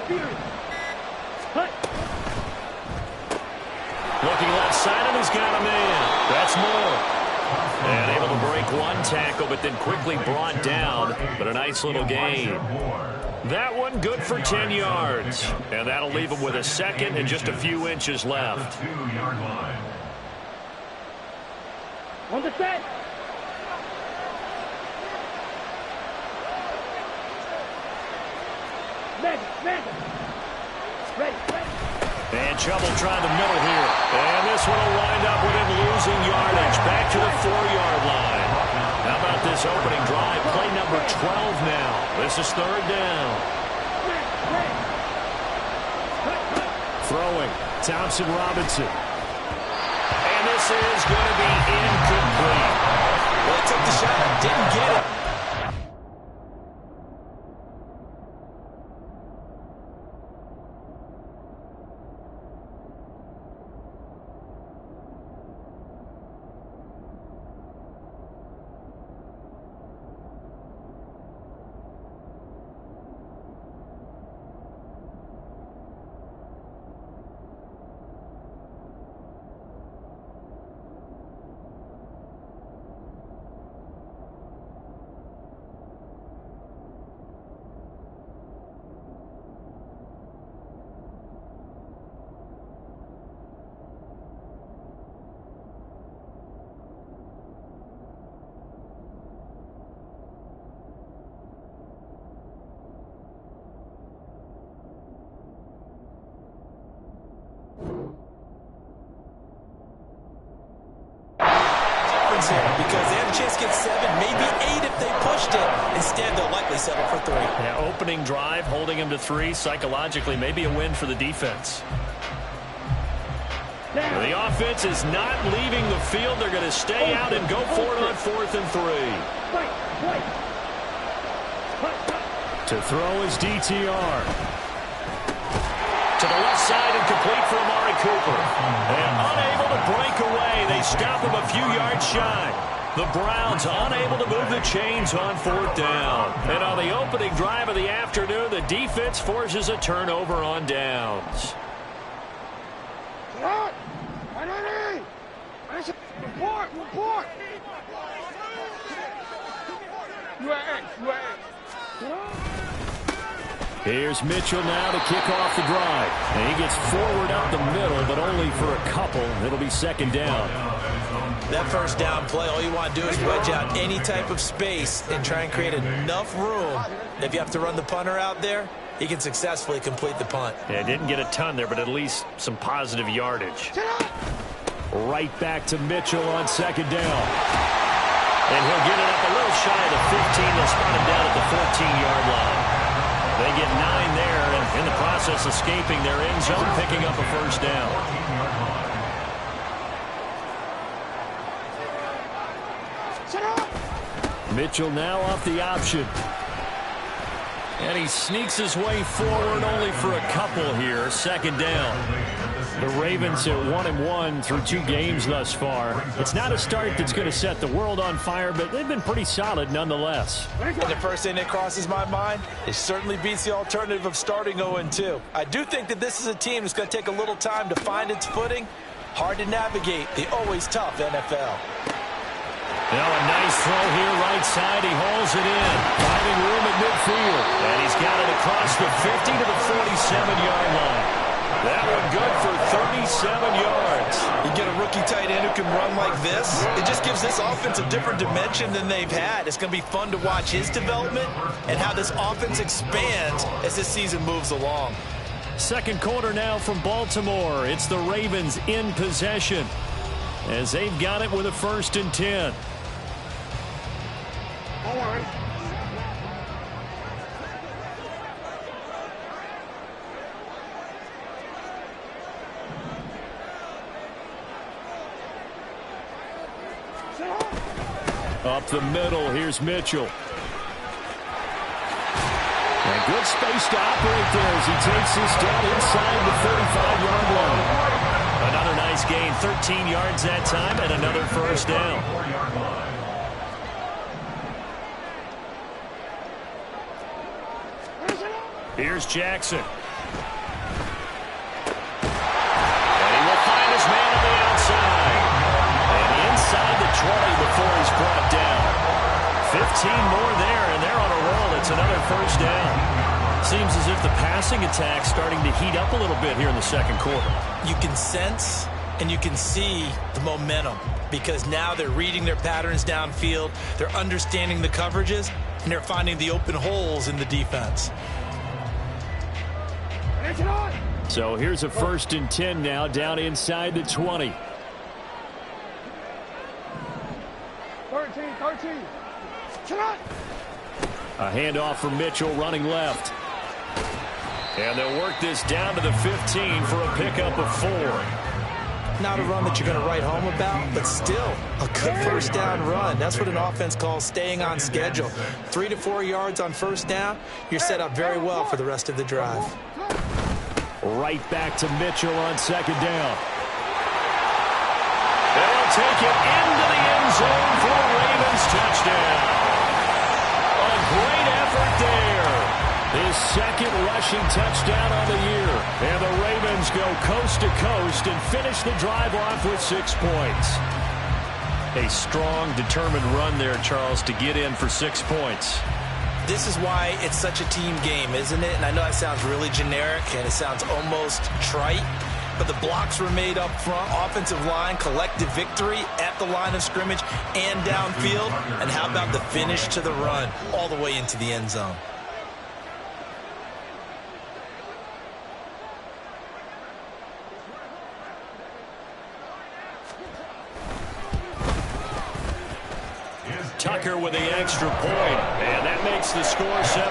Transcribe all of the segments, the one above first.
Looking left side, and he's got him in. That's more. And able to break one tackle, but then quickly brought down. But a nice little gain. That one good for 10 yards. And that'll leave him with a second and just a few inches left. On the set. And trouble trying the middle here. And this one will wind up with him losing yardage. Back to the 4-yard line. How about this opening drive? Play number 12 now. This is third down. Throwing. Thompson Robinson. And this is going to be incomplete. Well, he took the shot, didn't get it. Because they have a chance to get 7, maybe 8 if they pushed it. Instead, they'll likely settle for 3. Yeah, opening drive, holding him to 3. Psychologically, maybe a win for the defense. The offense is not leaving the field. They're going to stay out and go for it on 4th and 3. To throw is DTR. To the left side and complete for Amari Cooper. And unable to break away. They stop him a few yards shy. The Browns unable to move the chains on 4th down. And on the opening drive of the afternoon, the defense forces a turnover on downs. Report! Here's Mitchell now to kick off the drive. And he gets forward up the middle, but only for a couple. It'll be 2nd down. That first down play, all you want to do is wedge out any type of space and try and create enough room. If you have to run the punter out there, he can successfully complete the punt. Yeah, didn't get a ton there, but at least some positive yardage. Right back to Mitchell on 2nd down. And he'll get it up a little shy of the 15. They'll spot him down at the 14-yard line. They get 9 there, and in the process escaping their end zone, picking up a first down. Mitchell now off the option. And he sneaks his way forward only for a couple here. 2nd down. The Ravens are 1-1 through 2 games thus far. It's not a start that's going to set the world on fire, but they've been pretty solid nonetheless. And the first thing that crosses my mind, it certainly beats the alternative of starting 0-2. I do think that this is a team that's going to take a little time to find its footing. Hard to navigate the always tough NFL. Now a nice throw here, right side. He hauls it in, finding room at midfield. And he's got it across the 50 to the 47-yard line. That one good for 37 yards. You get a rookie tight end who can run like this. It just gives this offense a different dimension than they've had. It's going to be fun to watch his development and how this offense expands as this season moves along. 2nd quarter now from Baltimore. It's the Ravens in possession as they've got it with a 1st and 10. Hold on. Up the middle, here's Mitchell. And good space to operate there as he takes this down inside the 45-yard line. Another nice gain, 13 yards that time, and another first down. Here's Jackson. And he will find his man on the outside. And inside the 20 before he's brought down. 15 more there, and they're on a roll. It's another first down. Seems as if the passing attack's starting to heat up a little bit here in the second quarter. You can sense and you can see the momentum because now they're reading their patterns downfield, they're understanding the coverages, and they're finding the open holes in the defense. So here's a 1st and 10 now down inside the 20. 13. A handoff from Mitchell running left. And they'll work this down to the 15 for a pickup of 4. Not a run that you're going to write home about, but still a good first down run. That's what an offense calls staying on schedule. 3 to 4 yards on first down, you're set up very well for the rest of the drive. Right back to Mitchell on 2nd down. They'll take it into the end zone for a Ravens touchdown. A great effort there. His 2nd rushing touchdown on the year. And the Ravens go coast to coast and finish the drive off with 6 points. A strong, determined run there, Charles, to get in for 6 points. This is why it's such a team game, isn't it? And I know that sounds really generic and it sounds almost trite, but the blocks were made up front, offensive line, collective victory at the line of scrimmage and downfield. And how about the finish to the run all the way into the end zone? Tucker with the extra point, and that makes the score 7-0.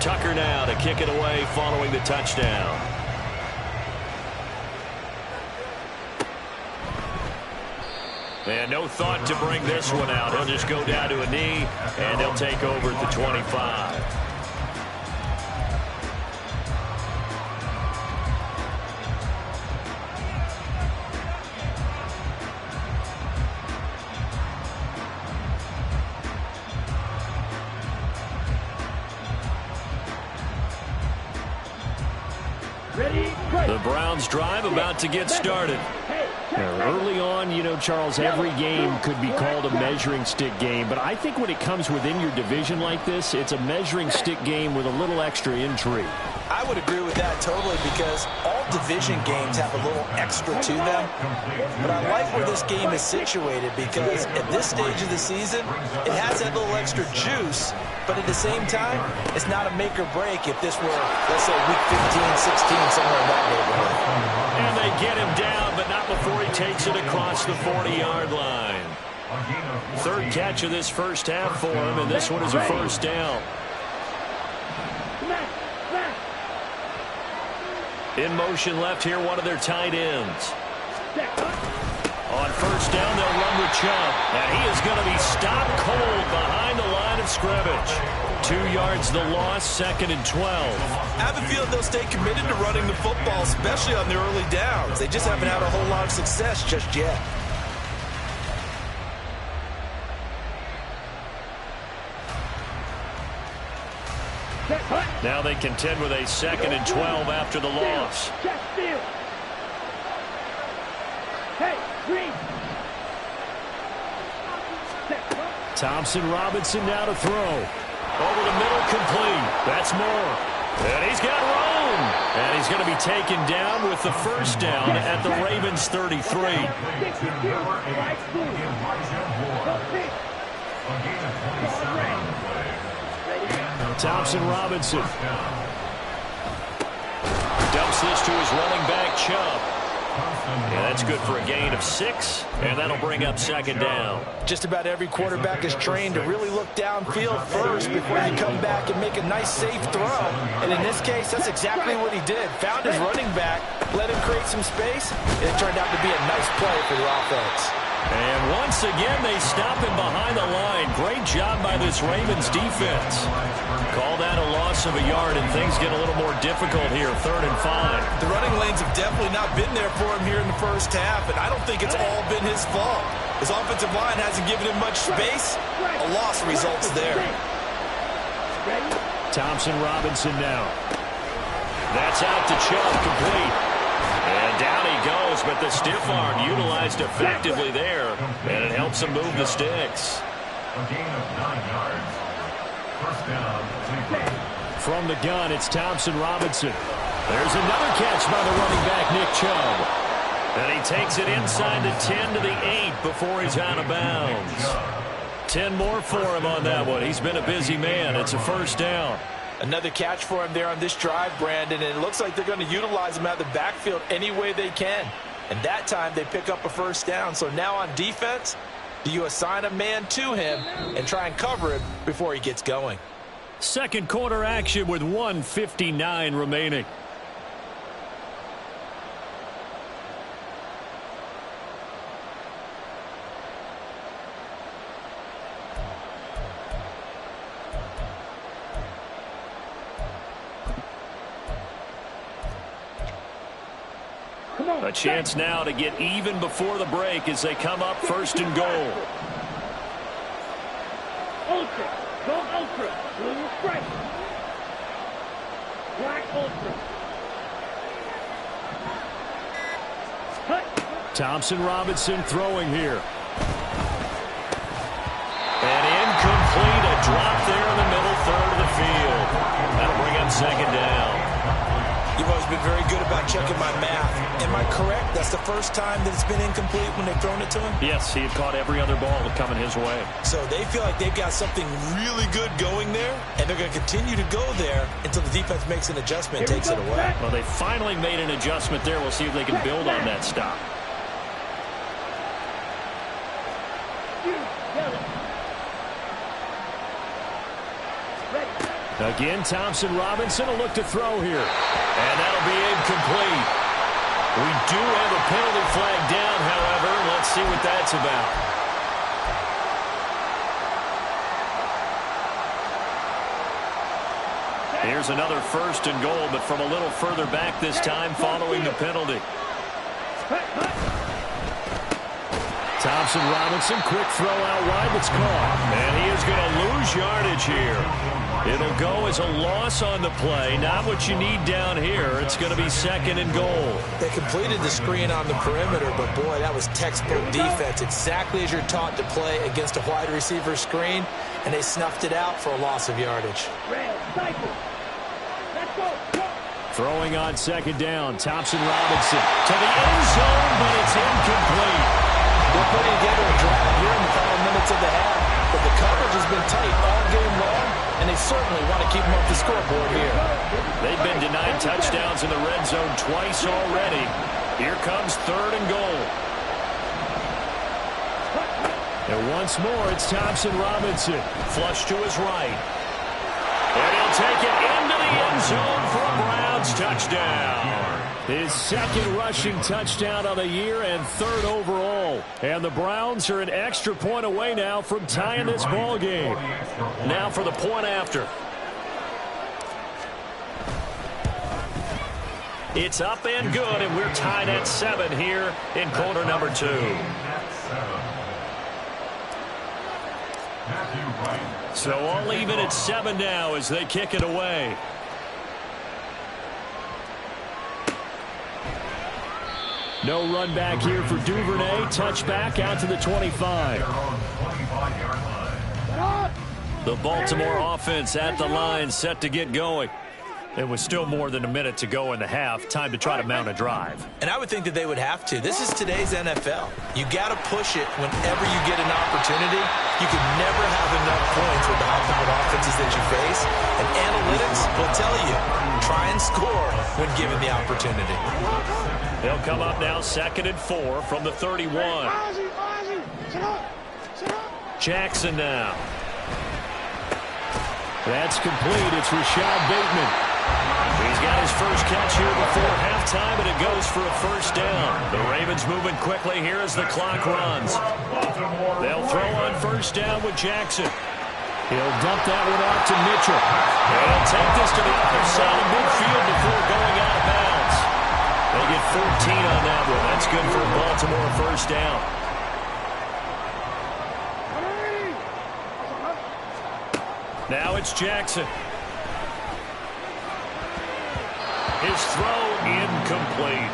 Tucker now to kick it away following the touchdown. And no thought to bring this one out. He'll just go down to a knee, and he'll take over at the 25. The Browns drive about to get started. Early on, you know, Charles, every game could be called a measuring stick game, but I think when it comes within your division like this, it's a measuring stick game with a little extra intrigue. I would agree with that totally because all division games have a little extra to them. But I like where this game is situated because at this stage of the season, it has that little extra juice, but at the same time, it's not a make or break if this were, let's say, week 15, 16, somewhere in that neighborhood. And they get him down, but not before he takes it across the 40-yard line. 3rd catch of this first half for him, and this one is a first down. In motion left here, one of their tight ends. On first down, they'll run with Chubb. And he is going to be stopped cold behind the line of scrimmage. 2 yards the loss, 2nd and 12. I have a feeling they'll stay committed to running the football, especially on the early downs. They just haven't had a whole lot of success just yet. Now they contend with a 2nd and 12 after the loss. Thompson Robinson now to throw. Over the middle, complete. That's Moore. And he's got room. And he's going to be taken down with the first down at the Ravens 33. Thompson Robinson dumps this to his running back, Chubb. Yeah, that's good for a gain of 6, and that'll bring up 2nd down. Just about every quarterback is trained to really look downfield first before you come back and make a nice, safe throw. And in this case, that's exactly what he did. Found his running back, let him create some space, and it turned out to be a nice play for the offense. And once again, they stop him behind the line. Great job by this Ravens defense. Call that a loss of a yard, and things get a little more difficult here, 3rd and 5. The running lanes have definitely not been there for him here in the first half, and I don't think it's all been his fault. His offensive line hasn't given him much space. A loss results there. Thompson Robinson now. That's out to Chubb, complete. And down he goes, but the stiff arm utilized effectively there, and it helps him move the sticks. A gain of 9 yards. First down, Cleveland. From the gun, it's Thompson Robinson. There's another catch by the running back, Nick Chubb. And he takes it inside the 10 to the 8 before he's out of bounds. 10 more for him on that one. He's been a busy man. It's a first down. Another catch for him there on this drive, Brandon, and it looks like they're going to utilize him out of the backfield any way they can. And that time they pick up a first down. So now on defense, do you assign a man to him and try and cover him before he gets going? Second quarter action with 1:59 remaining. A chance now to get even before the break as they come up 1st and goal. Ultra. Go ultra. Blue strike. Black ultra. Cut. Thompson Robinson throwing here. And incomplete. A drop there in the middle 3rd of the field. That'll bring up 2nd down. You've always been very good about checking my math. Am I correct? That's the first time that it's been incomplete when they've thrown it to him? Yes, he had caught every other ball coming his way. So they feel like they've got something really good going there, and they're going to continue to go there until the defense makes an adjustment and takes it away. Well, they finally made an adjustment there. We'll see if they can build on that stop. Again, Thompson Robinson will look to throw here. And that'll be incomplete. We do have a penalty flag down, however. Let's see what that's about. Here's another 1st and goal, but from a little further back this time following the penalty. Thompson Robinson, quick throw out wide that's caught. And he is going to lose yardage here. It'll go as a loss on the play. Not what you need down here. It's going to be 2nd and goal. They completed the screen on the perimeter, but boy, that was textbook defense. Exactly as you're taught to play against a wide receiver screen, and they snuffed it out for a loss of yardage. Throwing on 2nd down, Thompson Robinson to the end zone, but it's incomplete. They're putting together a drive here in the final minutes of the half, but the coverage has been tight all game long, and they certainly want to keep them off the scoreboard here. They've been denied touchdowns in the red zone twice already. Here comes 3rd and goal. And once more, it's Thompson Robinson. Flush to his right. And he'll take it into the end zone for a Browns touchdown. His 2nd rushing touchdown of the year and 3rd overall. And the Browns are an extra point away now from tying this ball game. Now for the point after. It's up and good, and we're tied at 7 here in quarter number 2. So all even at 7 now as they kick it away. No run back here for Duvernay. Touchback out to the 25. The Baltimore offense at the line, set to get going. It was still more than a minute to go in the half. Time to try to mount a drive. And I would think that they would have to. This is today's NFL. You got to push it whenever you get an opportunity. You can never have enough points with the high-powered offenses that you face. And analytics will tell you, try and score when given the opportunity. They'll come up now 2nd and 4 from the 31. Jackson now. That's complete. It's Rashad Bateman. He's got his first catch here before halftime, and it goes for a first down. The Ravens moving quickly here as the clock runs. They'll throw on first down with Jackson. He'll dump that one off to Mitchell. And he'll take this to the other side of midfield before going out of bounds. They get 14 on that one. That's good for Baltimore first down. Now it's Jackson. His throw incomplete.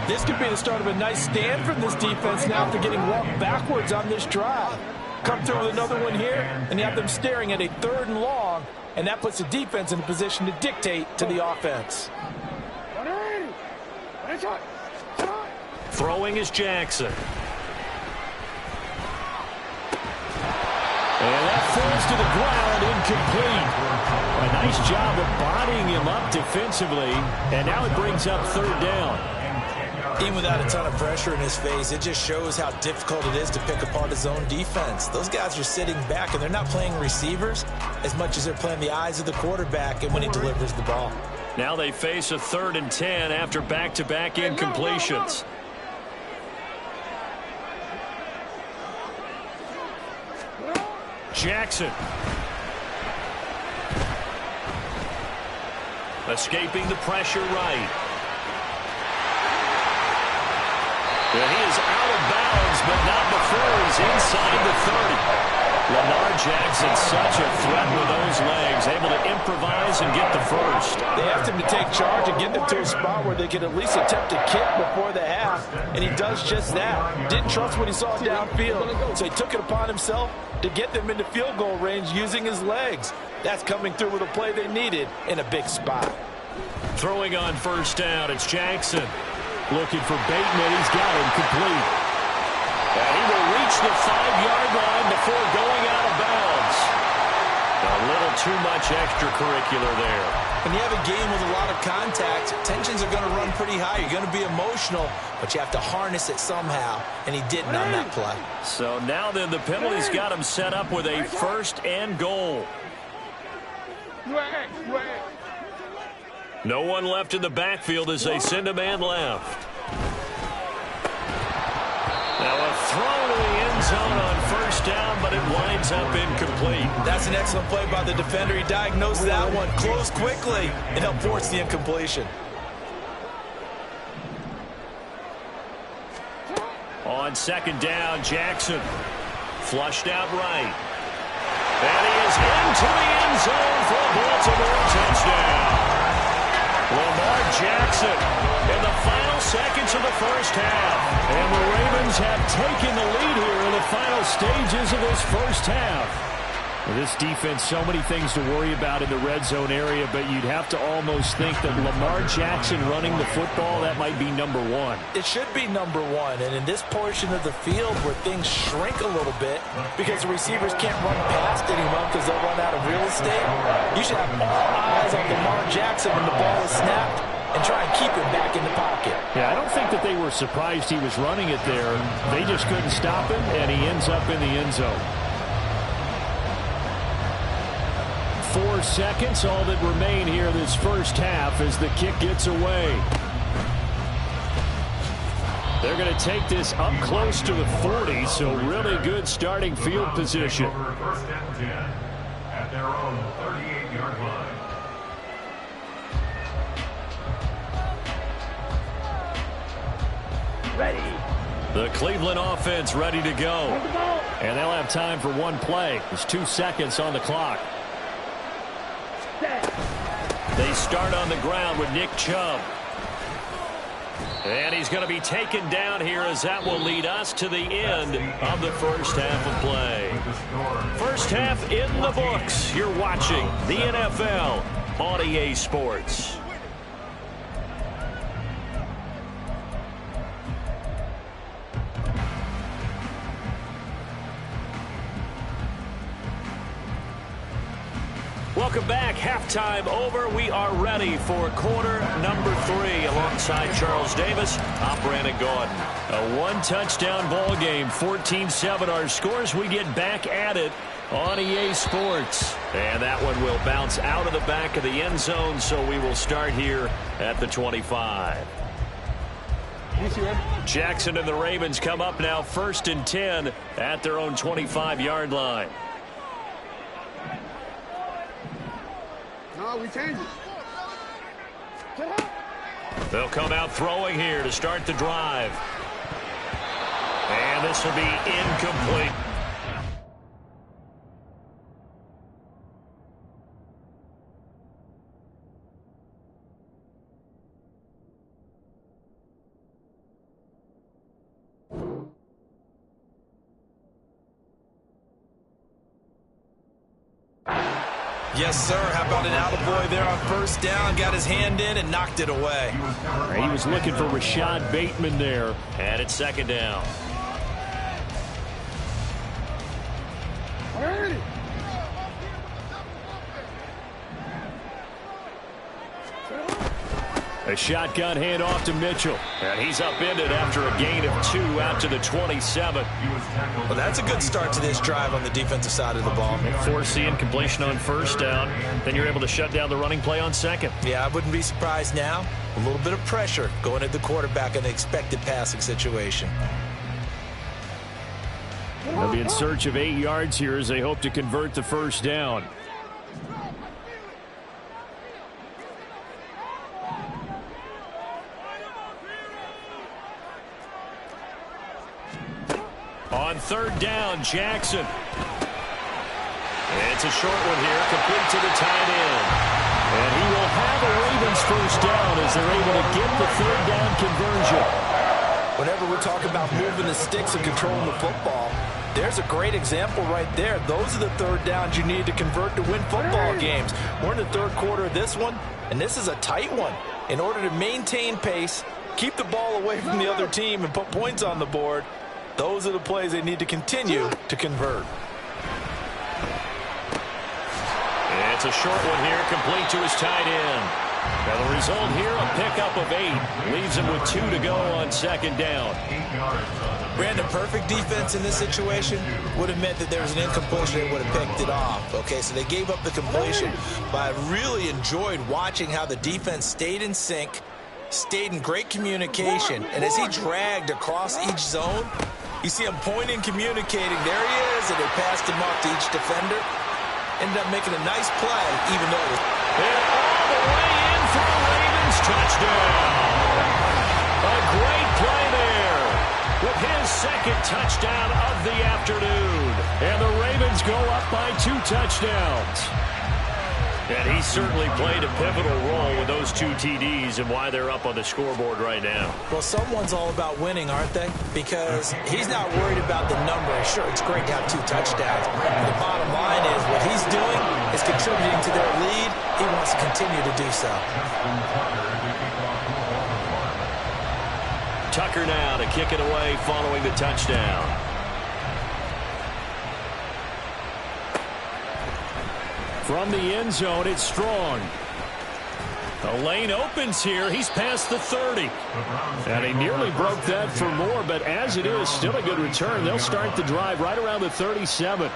This could be the start of a nice stand from this defense now after getting walked backwards on this drive. Come through with another one here, and you have them staring at a 3rd and long, and that puts the defense in a position to dictate to the offense. Throwing is Jackson. And that falls to the ground, incomplete. A nice job of bodying him up defensively, and now it brings up 3rd down. Even without a ton of pressure in his face, it just shows how difficult it is to pick apart his own defense. Those guys are sitting back, and they're not playing receivers as much as they're playing the eyes of the quarterback and when he delivers the ball. Now they face a 3rd and 10 after back-to-back incompletions. Jackson. Escaping the pressure right. And he is out of bounds, but not before he's inside the 30. Lamar Jackson, such a threat with those legs, able to improvise and get the first. They asked him to take charge and get them to a spot where they could at least attempt a kick before the half, and he does just that. Didn't trust what he saw downfield, so he took it upon himself to get them into field goal range using his legs. That's coming through with a play they needed in a big spot. Throwing on first down, it's Jackson. Looking for Bateman, he's got him complete. And he will reach the 5-yard line before going out of bounds. A little too much extracurricular there. When you have a game with a lot of contact, tensions are going to run pretty high. You're going to be emotional, but you have to harness it somehow, and he didn't on that play. So now then the penalty's got him set up with a 1st and goal. No one left in the backfield as they send a man left. Now a throw to the end zone on first down, but it winds up incomplete. That's an excellent play by the defender. He diagnosed that one, closed quickly, and helped force the incompletion. On 2nd down, Jackson flushed out right. And he is into the end zone for a Baltimore touchdown. Lamar Jackson in the final seconds of the first half. And the Ravens have taken the lead here in the final stages of this first half. Well, this defense, so many things to worry about in the red zone area, but you'd have to almost think that Lamar Jackson running the football, that might be number 1. It should be number 1, and in this portion of the field where things shrink a little bit because the receivers can't run past anyone because they'll run out of real estate, you should have all eyes on Lamar Jackson when the ball is snapped and try and keep him back in the pocket. Yeah, I don't think that they were surprised he was running it there. They just couldn't stop him, and he ends up in the end zone. 4 seconds, all that remain here this first half as the kick gets away. They're going to take this up close to the 40, so really good starting field position. 1st and 10 at their own 38-yard line. Ready. The Cleveland offense ready to go. And they'll have time for one play. There's 2 seconds on the clock. They start on the ground with Nick Chubb. And he's going to be taken down here as that will lead us to the end of the first half of play. First half in the books. You're watching the NFL on EA Sports. Welcome back. Halftime over. We are ready for quarter number 3 alongside Charles Davis. I'm Brandon Gordon. A 1-touchdown ball game, 14-7 our scores. We get back at it on EA Sports. And that one will bounce out of the back of the end zone, so we will start here at the 25. Jackson and the Ravens come up now 1st and 10 at their own 25-yard line. we change it. They'll come out throwing here to start the drive. And this will be incomplete. Yes, sir. How about an attaboy there on first down? Got his hand in and knocked it away. He was looking for Rashad Bateman there. And it's second down. A shotgun handoff to Mitchell. And he's upended after a gain of 2 out to the 27. Well, that's a good start to this drive on the defensive side of the ball. Forcing completion on first down. Then you're able to shut down the running play on second. Yeah, I wouldn't be surprised now. A little bit of pressure going at the quarterback in the expected passing situation. They'll be in search of 8 yards here as they hope to convert the first down. On third down, Jackson. It's a short one here, complete to the tight end. And he will have a Ravens first down as they're able to get the third down conversion. Whenever we talk about moving the sticks and controlling the football, there's a great example right there. Those are the third downs you need to convert to win football games. We're in the third quarter of this one, and this is a tight one. In order to maintain pace, keep the ball away from the other team, and put points on the board, those are the plays they need to continue to convert. It's a short one here, complete to his tight end. Now the result here, a pickup of 8. Leaves him with 2 to go on second down. Brandon, perfect defense in this situation would have meant that there was an incompletion. They would have picked it off. Okay, so they gave up the completion. But I really enjoyed watching how the defense stayed in sync, stayed in great communication. And as he dragged across each zone, you see him pointing, communicating. There he is, and they passed him off to each defender. Ended up making a nice play, even though it was... And all the way in for a Ravens touchdown. A great play there with his second touchdown of the afternoon. And the Ravens go up by 2 touchdowns. And he certainly played a pivotal role with those 2 TDs and why they're up on the scoreboard right now. Well, someone's all about winning, aren't they? Because he's not worried about the number. Sure, it's great to have 2 touchdowns. The bottom line is what he's doing is contributing to their lead. He wants to continue to do so. Tucker now to kick it away following the touchdown. From the end zone, it's Strong. The lane opens here. He's past the 30. And he nearly broke that for more, but as it is, still a good return. They'll start the drive right around the 37.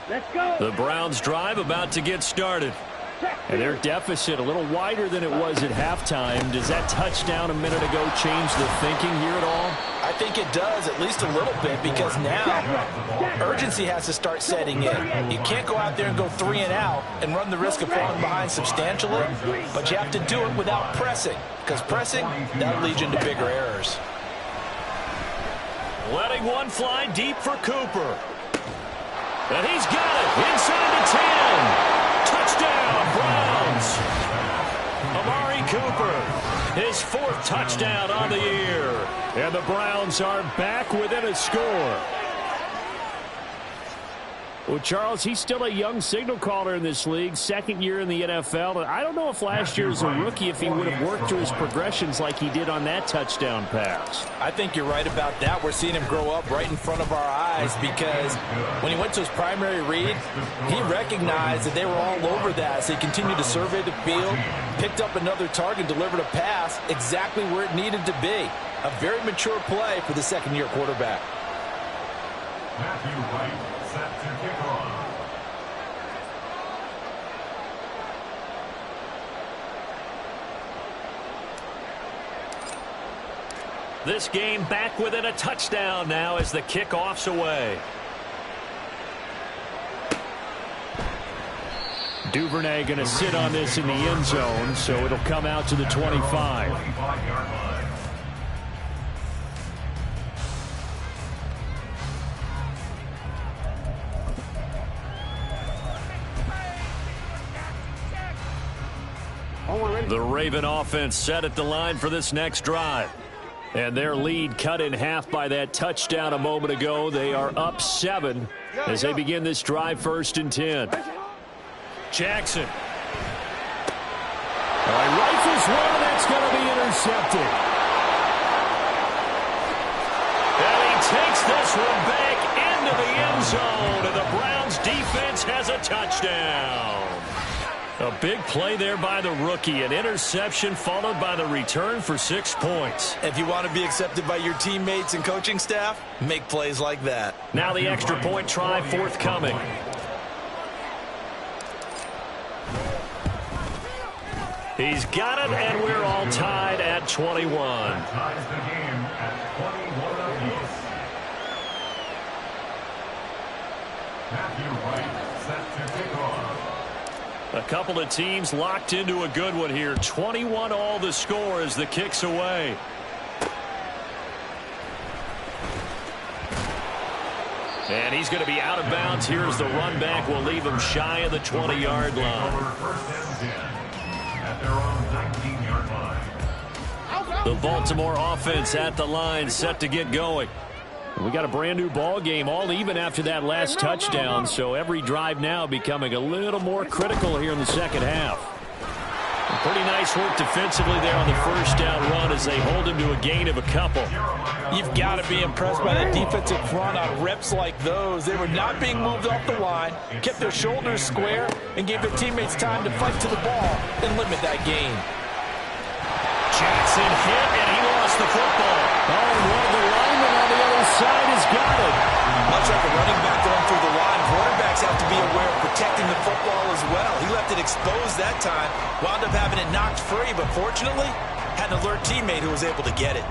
Let's go. The Browns drive about to get started. And their deficit a little wider than it was at halftime. Does that touchdown a minute ago change the thinking here at all? I think it does, at least a little bit, because now urgency has to start setting in. You can't go out there and go 3 and out and run the risk of falling behind substantially, but you have to do it without pressing, because pressing, that'll lead you into bigger errors. Letting one fly deep for Cooper. And he's got it inside the 10. Touchdown, Browns. Amari Cooper, his 4th touchdown on the year. And the Browns are back within a score. Well, Charles, he's still a young signal caller in this league, 2nd year in the NFL. I don't know if last year as a rookie, if he would have worked through his progressions like he did on that touchdown pass. I think you're right about that. We're seeing him grow up right in front of our eyes because when he went to his primary read, he recognized that they were all over that as he continued to survey the field, picked up another target, delivered a pass exactly where it needed to be. A very mature play for the second-year quarterback. Matthew Wright set to kick off. This game back within a touchdown now as the kickoff's away. Duvernay going to sit on this in the end zone, so it'll come out to the 25. 25-yard line. The Raven offense set at the line for this next drive. And their lead cut in half by that touchdown a moment ago. They are up 7 as they begin this drive, 1st and 10. Jackson. Rifles one, that's going to be intercepted. And he takes this one back into the end zone, and the Browns defense has a touchdown. A big play there by the rookie. An interception followed by the return for 6 points. If you want to be accepted by your teammates and coaching staff, make plays like that. Now the extra point try forthcoming. He's got it, and we're all tied at 21. Ties the game at 21 apiece. Matthew Wright set to kick off. A couple of teams locked into a good one here. 21 all the score as the kick's away. And he's going to be out of bounds. Here's the run back. Will leave him shy of the 20-yard line. First and 10 at their own 19-yard line. The Baltimore offense at the line, set to get going. We got a brand new ball game, all even after that last touchdown, so every drive now becoming a little more critical here in the second half. Pretty nice work defensively there on the first down run as they hold him to a gain of a couple. You've got to be impressed by that defensive front on reps like those. They were not being moved off the line, kept their shoulders square, and gave their teammates time to fight to the ball and limit that gain. Jackson hit, and he lost the football. Oh, and one of the linemen on the other side has got it. Much like a running back going through the line, quarterbacks have to be aware of protecting the football as well. He left it exposed that time, wound up having it knocked free, but fortunately, had an alert teammate who was able to get it.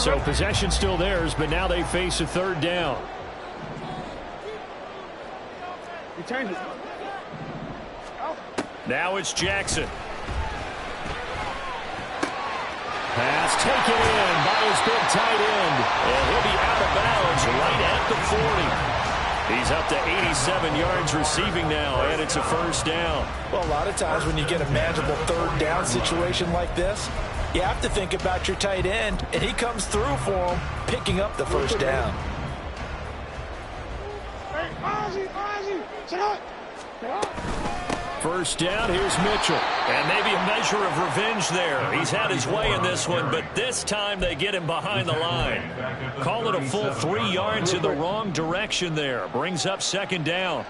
So possession still theirs, but now they face a third down. Now it's Jackson. Pass taken in by his big tight end. And he'll be out of bounds right at the 40. He's up to 87 yards receiving now, and it's a first down. Well, a lot of times when you get a manageable third down situation like this, you have to think about your tight end, and he comes through for him, picking up the first down. First down, here's Mitchell. And maybe a measure of revenge there. He's had his way in this one, but this time they get him behind the line. Call it a full 3 yards in the wrong direction there. Brings up second down.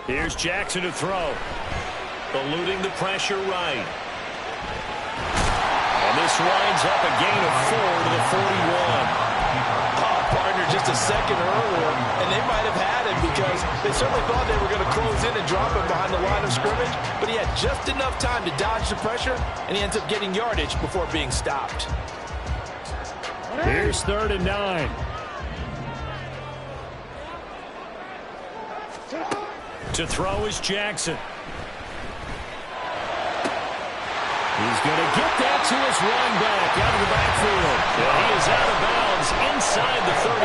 Here's Jackson to throw. Eluding the pressure right. And this winds up a gain of 4 to the 41. Partner just a second earlier, and they might have had him because they certainly thought they were going to close in and drop him behind the line of scrimmage, but he had just enough time to dodge the pressure, and he ends up getting yardage before being stopped. Here's 3rd and 9. To throw is Jackson. He's going to get that to his running back out of the backfield. And he is out of bounds inside the 35.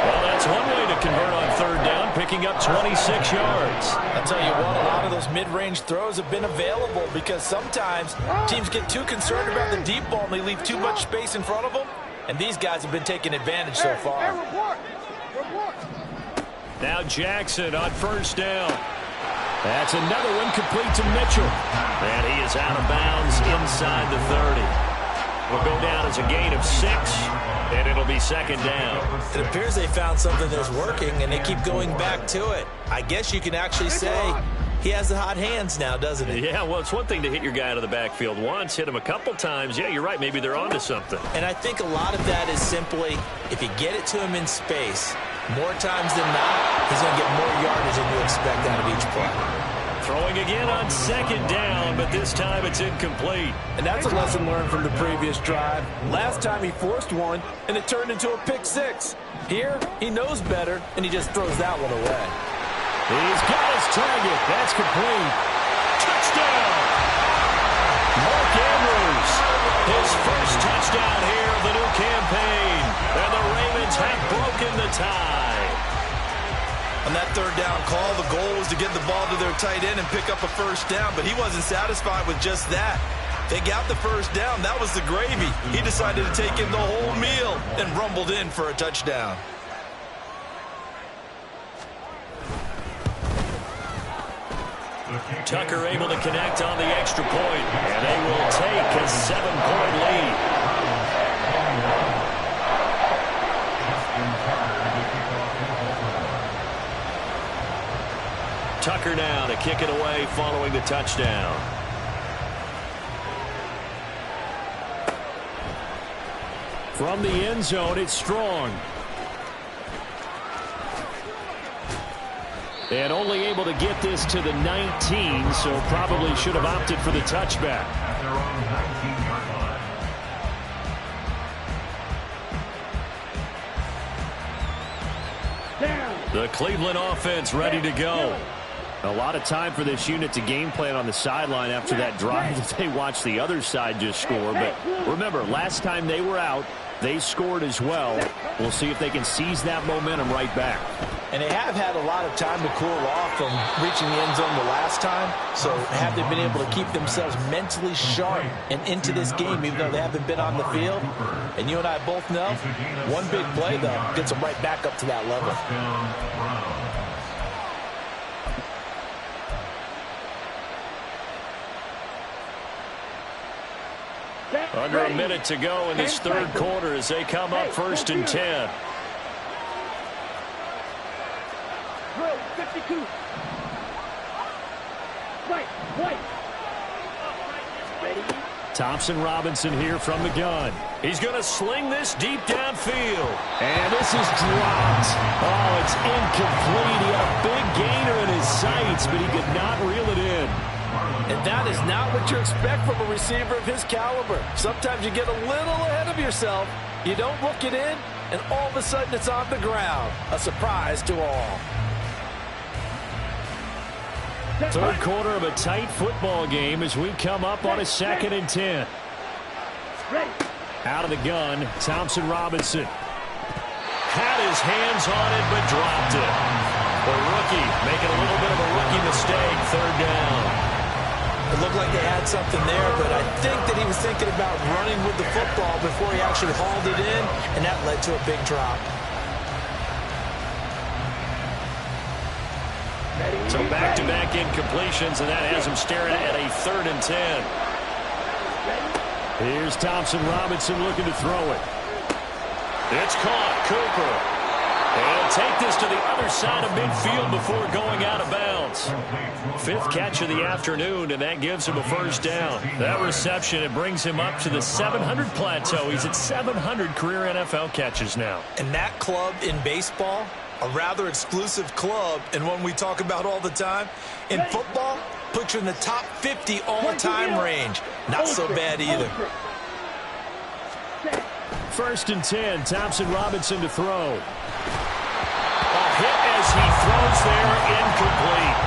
Well, that's one way to convert on third down, picking up 26 yards. I'll tell you what, a lot of those mid-range throws have been available because sometimes teams get too concerned about the deep ball and they leave too much space in front of them, and these guys have been taking advantage so far. Now Jackson on first down. That's another one complete to Mitchell. And he is out of bounds inside the 30. Will go down as a gain of 6, and it'll be second down. It appears they found something that's working, and they keep going back to it. I guess you can actually say he has the hot hands now, doesn't he? Yeah, well, it's one thing to hit your guy out of the backfield once, hit him a couple times. Yeah, you're right. Maybe they're onto something. And I think a lot of that is simply, if you get it to him in space, more times than not, he's going to get more yardage than you expect out of each play. Throwing again on second down, but this time it's incomplete. And that's a lesson learned from the previous drive. Last time he forced one, and it turned into a pick six. Here, he knows better, and he just throws that one away. He's got his target. That's complete. Touchdown! Mark Andrews, his first touchdown here of the new campaign. And the Ravens have broken the tie. On that third down call, the goal was to get the ball to their tight end and pick up a first down, but he wasn't satisfied with just that. They got the first down. That was the gravy. He decided to take in the whole meal and rumbled in for a touchdown. Tucker able to connect on the extra point, and they will take a 7-point lead. Tucker now to kick it away following the touchdown. From the end zone, it's Strong. And only able to get this to the 19, so probably should have opted for the touchback. At their own 19-yard line. The Cleveland offense ready to go. A lot of time for this unit to game plan on the sideline after that drive that they watched the other side just score. But remember, last time they were out, they scored as well. We'll see if they can seize that momentum right back. And they have had a lot of time to cool off from reaching the end zone the last time. So have they been able to keep themselves mentally sharp and into this game, even though they haven't been on the field? And you and I both know, one big play, though, gets them right back up to that level. Under a minute to go in this third quarter as they come up 1st and 10. Drill 52. Right. Ready. Thompson Robinson here from the gun. He's going to sling this deep downfield. And this is dropped. Oh, it's incomplete. He had a big gainer in his sights, but he could not reel it in. And that is not what you expect from a receiver of his caliber. Sometimes you get a little ahead of yourself. You don't look it in, and all of a sudden it's on the ground. A surprise to all. Third quarter of a tight football game as we come up on a 2nd and 10. Out of the gun, Thompson Robinson. Had his hands on it, but dropped it. The rookie making a little bit of a rookie mistake, 3rd down. It looked like they had something there, but I think that he was thinking about running with the football before he actually hauled it in, and that led to a big drop. So back-to-back incompletions, and that has him staring at a 3rd and 10. Here's Thompson Robinson looking to throw it. It's caught. Cooper. And take this to the other side of midfield before going out of bounds. 5th catch of the afternoon, and that gives him a 1st down. That reception, it brings him up to the 700 plateau. He's at 700 career NFL catches now. And that club in baseball, a rather exclusive club, and one we talk about all the time. In football, puts you in the top 50 all-time range. Not so bad either. 1st and 10, Thompson Robinson to throw. A hit as he throws there, incomplete.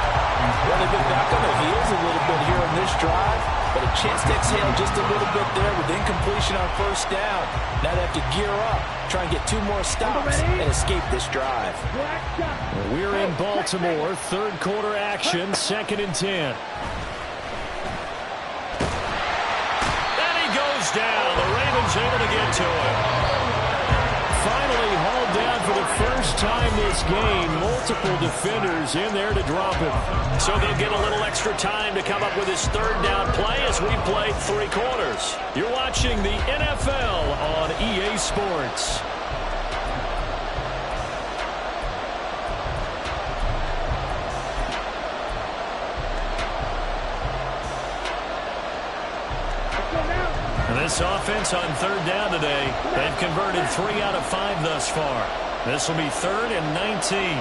Well, they've been back on their heels a little bit here on this drive, but a chance to exhale just a little bit there with incompletion on 1st down. Now they have to gear up, try and get 2 more stops and escape this drive. We're in Baltimore, 3rd quarter action, 2nd and 10. And he goes down. The Ravens able to get to him. Finally hauled down for the first time this game. Multiple defenders in there to drop him. So they'll get a little extra time to come up with his 3rd down play as we played 3 quarters. You're watching the NFL on EA Sports. this offense on third down today. They've converted 3 out of 5 thus far. This will be 3rd and 19.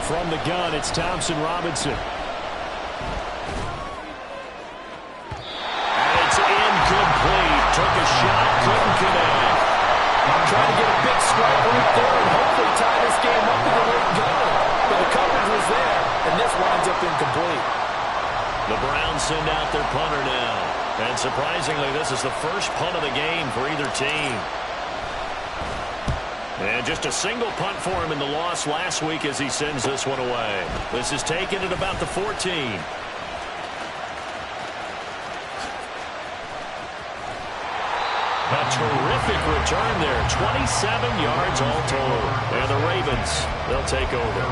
From the gun, it's Thompson Robinson. And it's incomplete. Took a shot, couldn't connect. Trying to get a big strike right there and hopefully tie this game up with a late going. But the coverage was there, and this winds up incomplete. The Browns send out their punter now. And surprisingly, this is the first punt of the game for either team. And just a single punt for him in the loss last week as he sends this one away. This is taken at about the 14. A terrific return there. 27 yards all told. And the Ravens, they'll take over.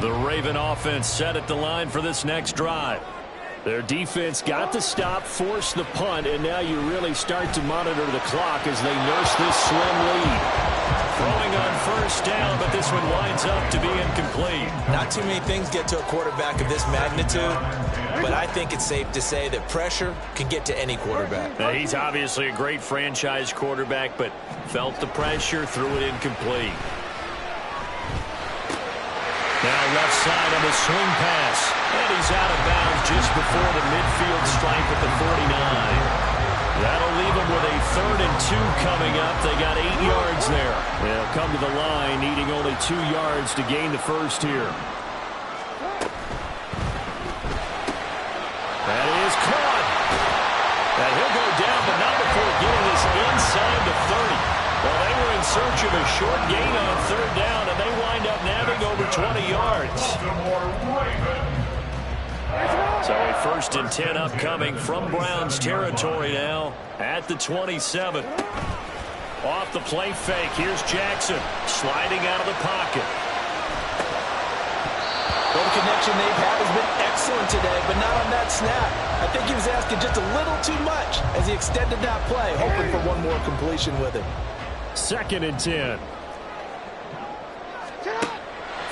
The Raven offense set at the line for this next drive. Their defense got the stop, forced the punt, and now you really start to monitor the clock as they nurse this slim lead. Throwing on first down, but this one winds up to be incomplete. Not too many things get to a quarterback of this magnitude, but I think it's safe to say that pressure can get to any quarterback. Now, he's obviously a great franchise quarterback, but felt the pressure, threw it incomplete. Now left side on the swing pass. And he's out of bounds just before the midfield stripe at the 49. That'll leave them with a 3rd and 2 coming up. They got 8 yards there. They'll come to the line needing only 2 yards to gain the first here. That is caught. And he'll go down, but not before getting this inside the 30. Well, they were in search of a short gain on 3rd down, and they wind up nabbing over 20 yards. So a 1st and 10 upcoming from Browns territory now at the 27. Off the play fake, here's Jackson sliding out of the pocket. Well, the connection they've had has been excellent today, but not on that snap. I think he was asking just a little too much as he extended that play, hoping for one more completion with him. 2nd and 10.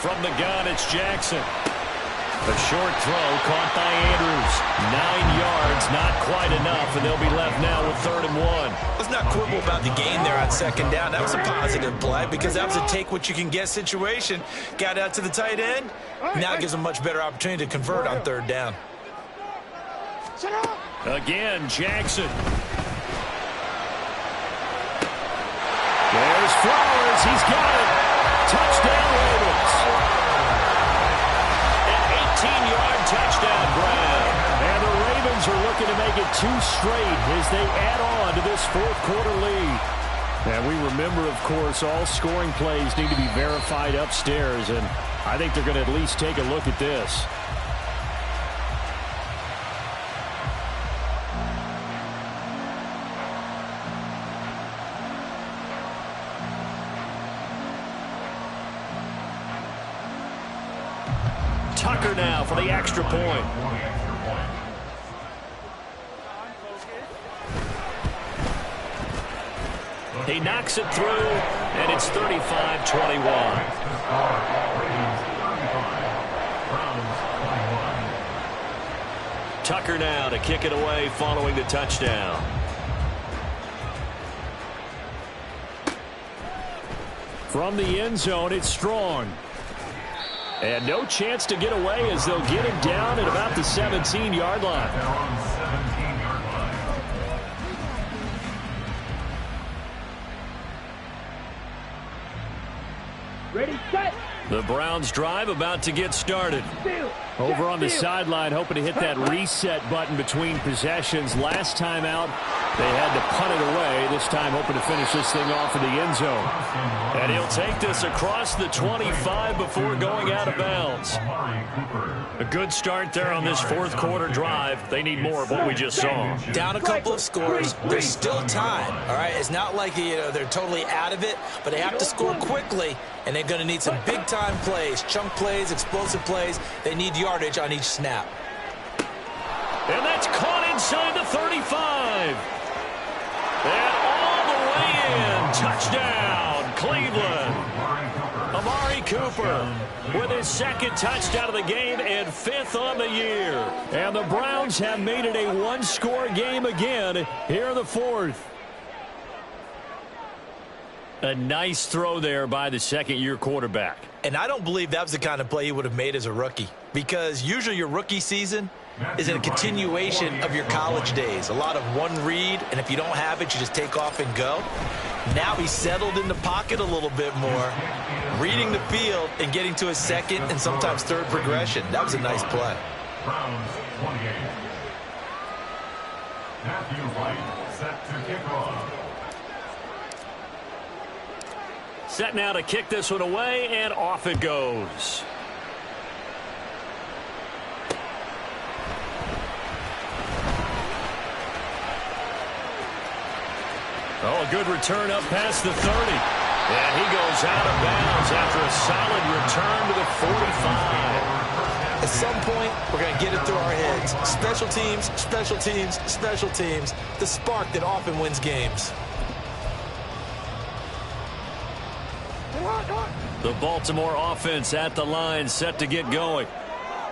From the gun, it's Jackson. A short throw caught by Andrews. 9 yards, not quite enough, and they'll be left now with 3rd and 1. Let's not quibble about the gain there on 2nd down. That was a positive play because that was a take-what-you-can-get situation. Got out to the tight end. Now it gives them a much better opportunity to convert on 3rd down. Again, Jackson. There's Flowers. He's got it. Touchdown, Ravens. An 18-yard touchdown grab. And the Ravens are looking to make it 2 straight as they add on to this 4th quarter lead. And we remember, of course, all scoring plays need to be verified upstairs, and I think they're going to at least take a look at this. Tucker now for the extra point. He knocks it through, and it's 35-21. Tucker now to kick it away following the touchdown. From the end zone, it's Strong. And no chance to get away as they'll get him down at about the 17-yard line. Ready, set. The Browns drive about to get started. Over on the sideline, hoping to hit that reset button between possessions. Last time out, they had to punt it away. This time, hoping to finish this thing off in the end zone. And he'll take this across the 25 before going out of bounds. A good start there on this 4th quarter drive. They need more of what we just saw. Down a couple of scores. There's still time. All right, it's not like they're totally out of it, but they have to score quickly, and they're going to need some big-time plays, chunk plays, explosive plays. They need yardage on each snap. And that's caught inside the 35. And all the way in. Touchdown, Cleveland. Amari Cooper with his second touchdown of the game and 5th on the year. And the Browns have made it a one-score game again here in the 4th. A nice throw there by the second-year quarterback. And I don't believe that was the kind of play he would have made as a rookie, because usually your rookie season is a continuation of your college days. A lot of one read, and if you don't have it, you just take off and go. Now he's settled in the pocket a little bit more, reading the field and getting to his second and sometimes third progression. That was a nice play. Browns 28. Matthew White set to kick off. Set now to kick this one away, and off it goes. Oh, a good return up past the 30. And he goes out of bounds after a solid return to the 45. At some point, we're going to get it through our heads. Special teams, special teams, special teams. The spark that often wins games. The Baltimore offense at the line, set to get going.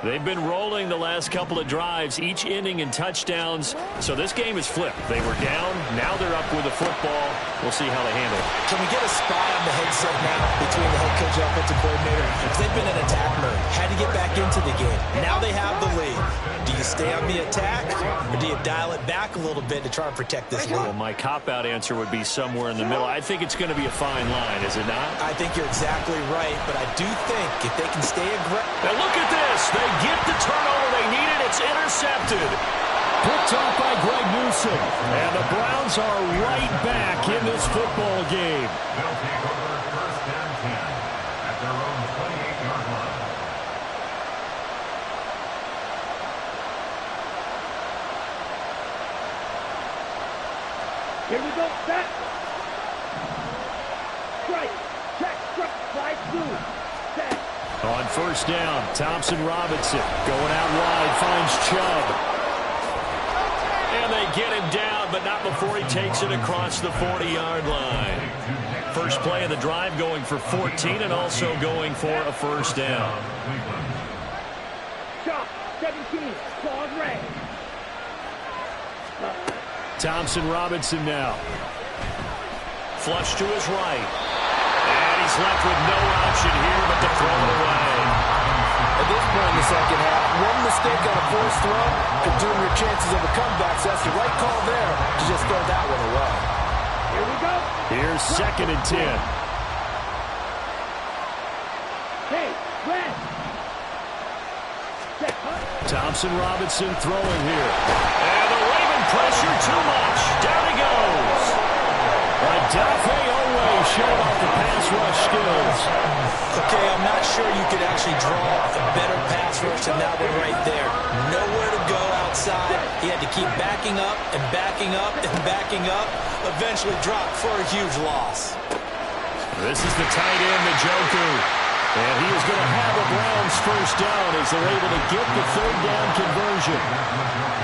They've been rolling the last couple of drives, each inning in touchdowns. So this game is flipped. They were down. Now they're up with the football. We'll see how they handle it. Can we get a spy on the headset now between the head coach and offensive coordinator? Because they've been in attack mode. Had to get back into the game. Now they have the lead. Do you stay on the attack, or do you dial it back a little bit to try and protect this lead? Well, my cop-out answer would be somewhere in the middle. I think it's going to be a fine line, is it not? I think you're exactly right, but I do think if they can stay aggressive. Now look at this. They get the turnover they needed. It's intercepted. Picked off by Greg Newsom. And the Browns are right back in this football game. They'll take over first and 10 at their own 28-yard line. Here we go, set. Strike, check, strike, slide through, set. On first down, Thompson Robinson going out wide, finds Chubb. And they get him down, but not before he takes it across the 40-yard line. First play of the drive going for 14 and also going for a first down. Shot, 17, claws red. Thompson Robinson now. Flush to his right. And he's left with no option here but to throw it away. At this point in the second half, one mistake on a forced throw could doom your chances of a comeback. So that's the right call there to just throw that one away. Here we go. Here's second and 10. Hey, red. Set, huh? Thompson Robinson throwing here. And the Raven pressure too much. Down he goes. Adafe Owe showing off the pass rush skills. Okay, I'm not sure you could actually draw a better pass rush than that one right there. Nowhere to go outside. He had to keep backing up and backing up and backing up. Eventually dropped for a huge loss. This is the tight end, Njoku. And he is going to have a Browns first down as they're able to get the third down conversion.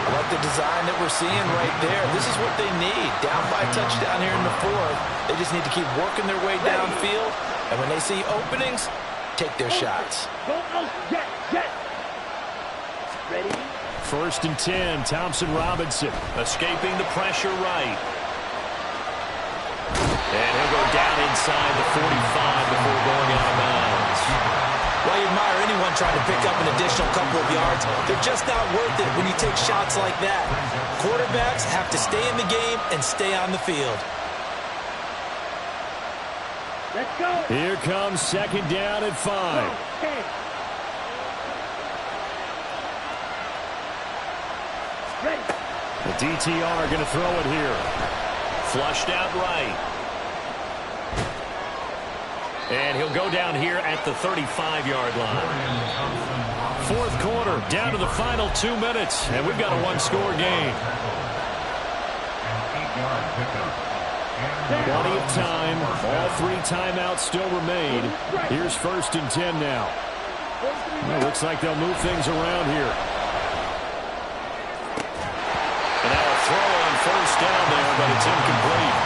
I like the design that we're seeing right there. This is what they need. Down by a touchdown here in the fourth. They just need to keep working their way downfield. And when they see openings, take their shots. Go out, jet, jet. Ready? First and 10, Thompson Robinson escaping the pressure right. And he'll go down inside the 45 before going out of bounds. While you admire anyone trying to pick up an additional couple of yards, they're just not worth it when you take shots like that. Quarterbacks have to stay in the game and stay on the field. Let's go. Here comes second down at 5. Okay. Ready. The DTR going to throw it here. Flushed out right. And he'll go down here at the 35-yard line. Fourth quarter, down to the final 2 minutes, and we've got a one-score game. Plenty of time. All 3 timeouts still remain. Here's first and 10 now. Well, looks like they'll move things around here. And now a throw on first down there, but it's incomplete.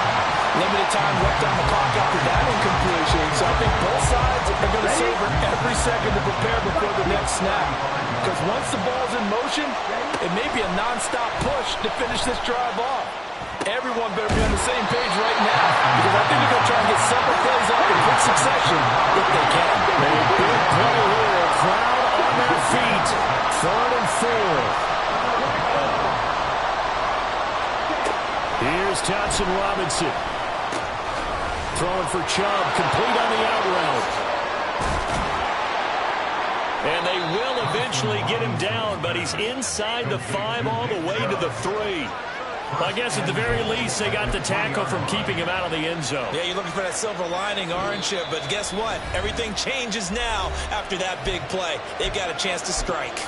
Let limited time left on the clock after that incompletion. So I think both sides are going to savor every second to prepare before the next snap. Because once the ball's in motion, it may be a non-stop push to finish this drive off. Everyone better be on the same page right now, because I think they're going to try and get several plays up in quick succession if they can. A big play here. Crowd on their feet. 3rd and 4. Here's Thompson Robinson. Throwing for Chubb. Complete on the out route. And they will eventually get him down, but he's inside the 5 all the way to the 3. I guess at the very least, they got the tackle from keeping him out of the end zone. Yeah, you're looking for that silver lining, aren't you? But guess what? Everything changes now after that big play. They've got a chance to strike.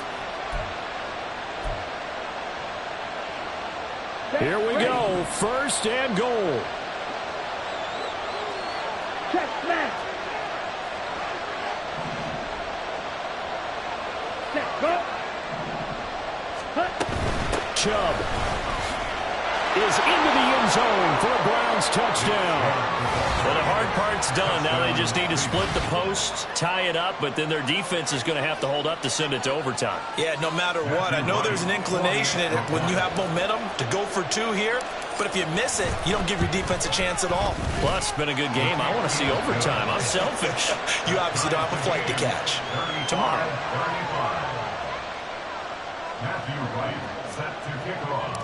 Here we go. 1st and goal. Check smash. Set, go. Cut. Chubb is into the end zone for a Browns touchdown. Well, the hard part's done. Now they just need to split the post, tie it up, but then their defense is going to have to hold up to send it to overtime. Yeah, no matter what. I know there's an inclination in it when you have momentum to go for 2 here, but if you miss it, you don't give your defense a chance at all. Plus, it's been a good game. I want to see overtime. I'm selfish. You obviously don't have a flight to catch. Tomorrow. Matthew Wright set to kick off.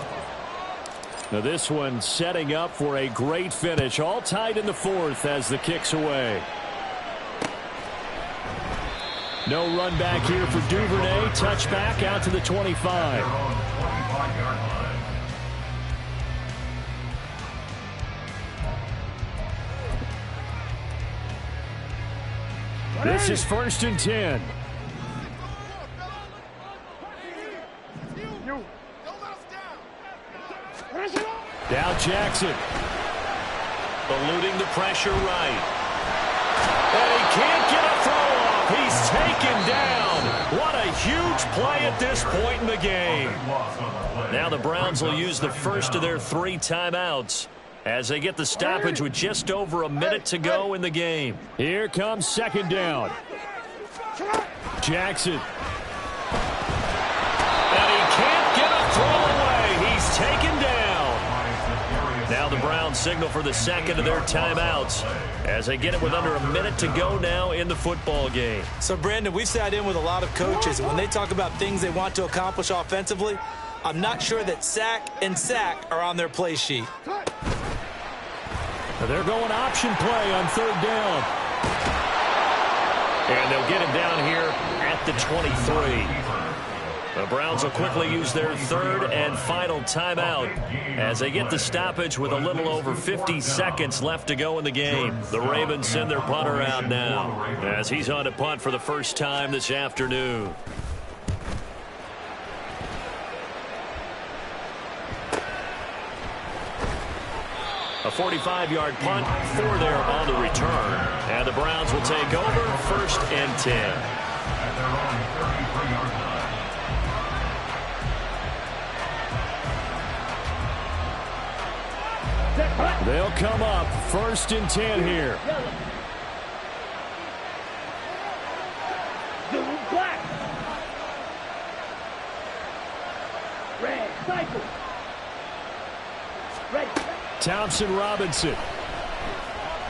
Now this one setting up for a great finish. All tied in the 4th as the kick's away. No run back here for Duvernay. Touchback out to the 25. This is 1st and 10. Now Jackson. Eluding the pressure right. And he can't get a throw off. He's taken down. What a huge play at this point in the game. Now the Browns will use the first of their 3 timeouts as they get the stoppage with just over a minute to go in the game. Here comes 2nd down. Jackson. And he can't get a throw away. He's taken down. Now the Browns signal for the 2nd of their timeouts as they get it with under a minute to go now in the football game. So, Brandon, we've sat in with a lot of coaches, and when they talk about things they want to accomplish offensively, I'm not sure that sack and sack are on their play sheet. They're going option play on 3rd down. And they'll get him down here at the 23. The Browns will quickly use their 3rd and final timeout as they get the stoppage with a little over 50 seconds left to go in the game. The Ravens send their punter out now as he's on to punt for the first time this afternoon. A 45-yard punt for there on the return. And the Browns will take over 1st and 10. At their own 33-yard line. They'll come up 1st and 10 here. Blue, black. Red, cycle. Ready. Thompson Robinson.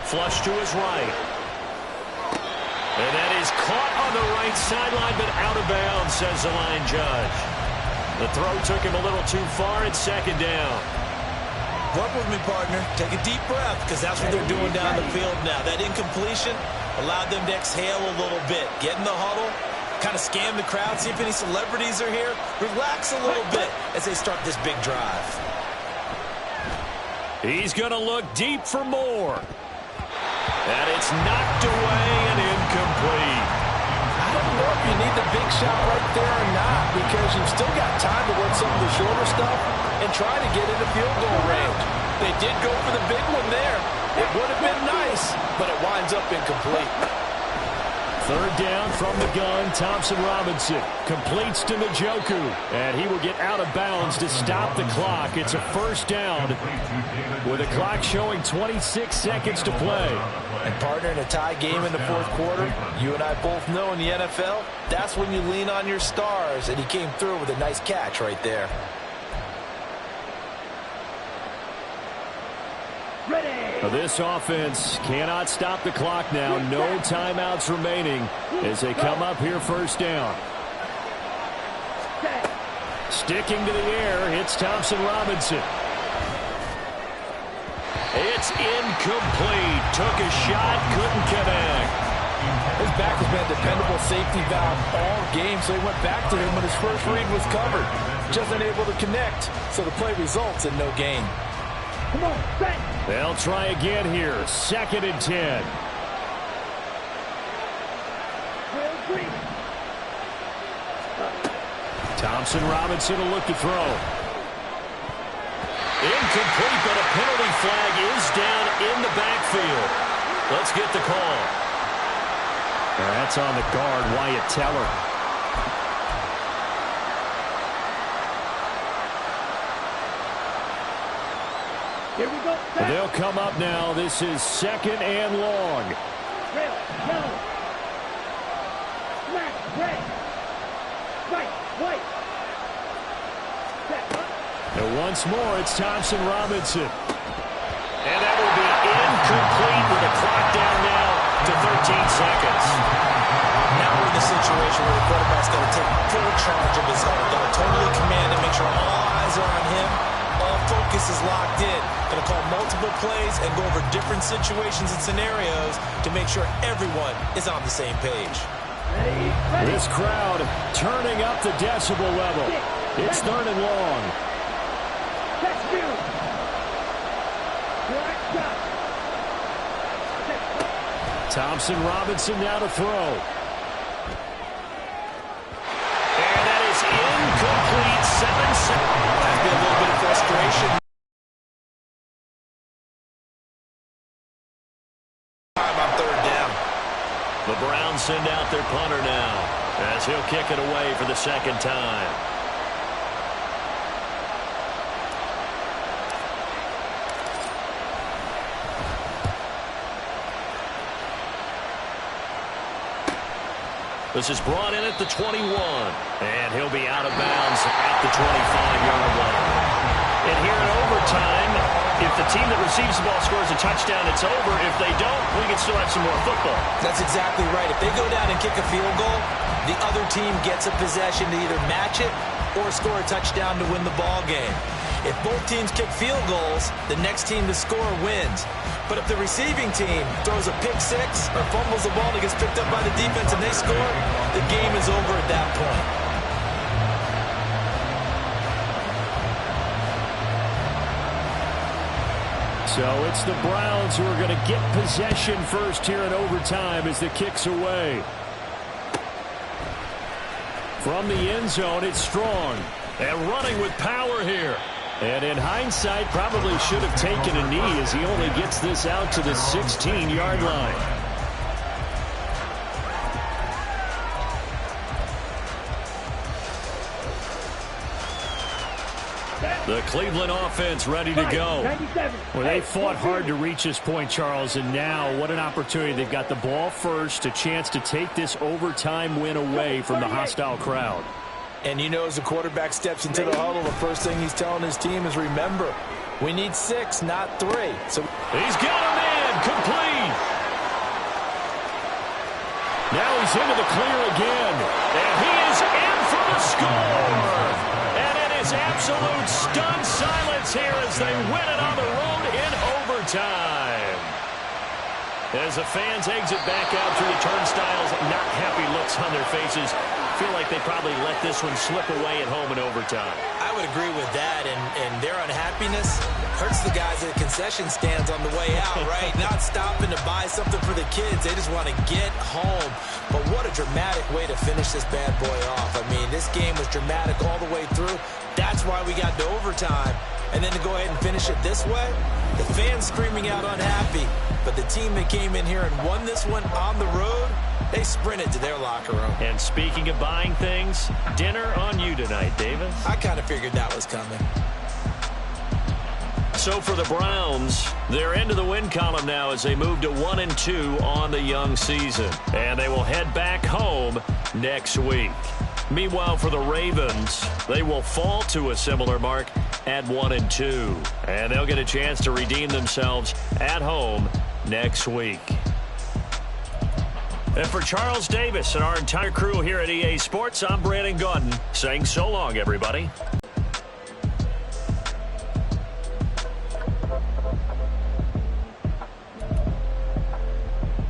Flush to his right. And that is caught on the right sideline, but out of bounds, says the line judge. The throw took him a little too far. It's 2nd down. Work with me, partner. Take a deep breath, because that's what they're doing down the field now. That incompletion allowed them to exhale a little bit. Get in the huddle, kind of scan the crowd, see if any celebrities are here. Relax a little bit as they start this big drive. He's going to look deep for more. And it's knocked away and incomplete. I don't know if you need the big shot right there or not, because you've still got time to work some of the shorter stuff and try to get into field goal range. They did go for the big one there. It would have been nice, but it winds up incomplete. Third down from the gun. Thompson-Robinson completes to Njoku, and he will get out of bounds to stop the clock. It's a first down with the clock showing 26 seconds to play. And partner, in a tie game in the fourth quarter, you and I both know in the NFL, that's when you lean on your stars, and he came through with a nice catch right there. This offense cannot stop the clock now. No timeouts remaining as they come up here first down. Sticking to the air, it's Thompson-Robinson. It's incomplete. Took a shot, couldn't connect. His back has been a dependable safety valve all game, so he went back to him when his first read was covered. Just unable to connect, so the play results in no gain. Come on, set. They'll try again here. 2nd and 10. Thompson-Robinson will look to throw. Incomplete, but a penalty flag is down in the backfield. Let's get the call. That's on the guard, Wyatt Teller. Here we go. They'll come up now. This is 2nd and long. Red, yellow. Black, red. White, white. Set. And once more, it's Thompson-Robinson. And that will be incomplete with the clock down now to 13 seconds. Now we're in the situation where the quarterback's got to take full charge of his own. Got to totally command and make sure all eyes are on him. All focus is locked in. Going to call multiple plays and go over different situations and scenarios to make sure everyone is on the same page. Ready. This crowd turning up the decibel level. It's 3rd and long. Let's do. Black shot. Thompson-Robinson now to throw. And that is incomplete. 7 seconds. Might be a little bit of frustration. On 3rd down. The Browns send out their punter now as he'll kick it away for the 2nd time. This is brought in at the 21. And he'll be out of bounds at the 25-yard line. And here in overtime, if the team that receives the ball scores a touchdown, it's over. If they don't, we can still have some more football. That's exactly right. If they go down and kick a field goal, the other team gets a possession to either match it or score a touchdown to win the ball game. If both teams kick field goals, the next team to score wins. But if the receiving team throws a pick six or fumbles the ball and gets picked up by the defense and they score, the game is over at that point. So it's the Browns who are going to get possession first here in overtime as the kick's away. From the end zone, it's Strong. And running with power here. And in hindsight, probably should have taken a knee as he only gets this out to the 16-yard line. The Cleveland offense ready to go. Well, they fought hard to reach this point, Charles, and now what an opportunity. They've got the ball first, a chance to take this overtime win away from the hostile crowd. And you know, as the quarterback steps into the huddle, the first thing he's telling his team is, remember, we need 6, not 3. So he's got a man complete. Now he's into the clear again. And he is in for the score. And it is absolute stunned silence here as they win it on the road in overtime. As the fans exit back out through the turnstiles, not happy looks on their faces. Feel like they probably let this one slip away at home in overtime. I would agree with that, and their unhappiness hurts the guys at the concession stands on the way out, right? Not stopping to buy something for the kids. They just want to get home. But what a dramatic way to finish this bad boy off. I mean, this game was dramatic all the way through. That's why we got to overtime. And then to go ahead and finish it this way, the fans screaming out unhappy. But the team that came in here and won this one on the road, They sprinted to their locker room. And speaking of buying things, dinner on you tonight, Davis. I kind of figured that was coming. So for the Browns, they're into the win column now as they move to 1-2 on the young season. And they will head back home next week. Meanwhile, for the Ravens, they will fall to a similar mark at 1-2. And they'll get a chance to redeem themselves at home next week. And for Charles Davis and our entire crew here at EA Sports, I'm Brandon Gaudin saying so long, everybody.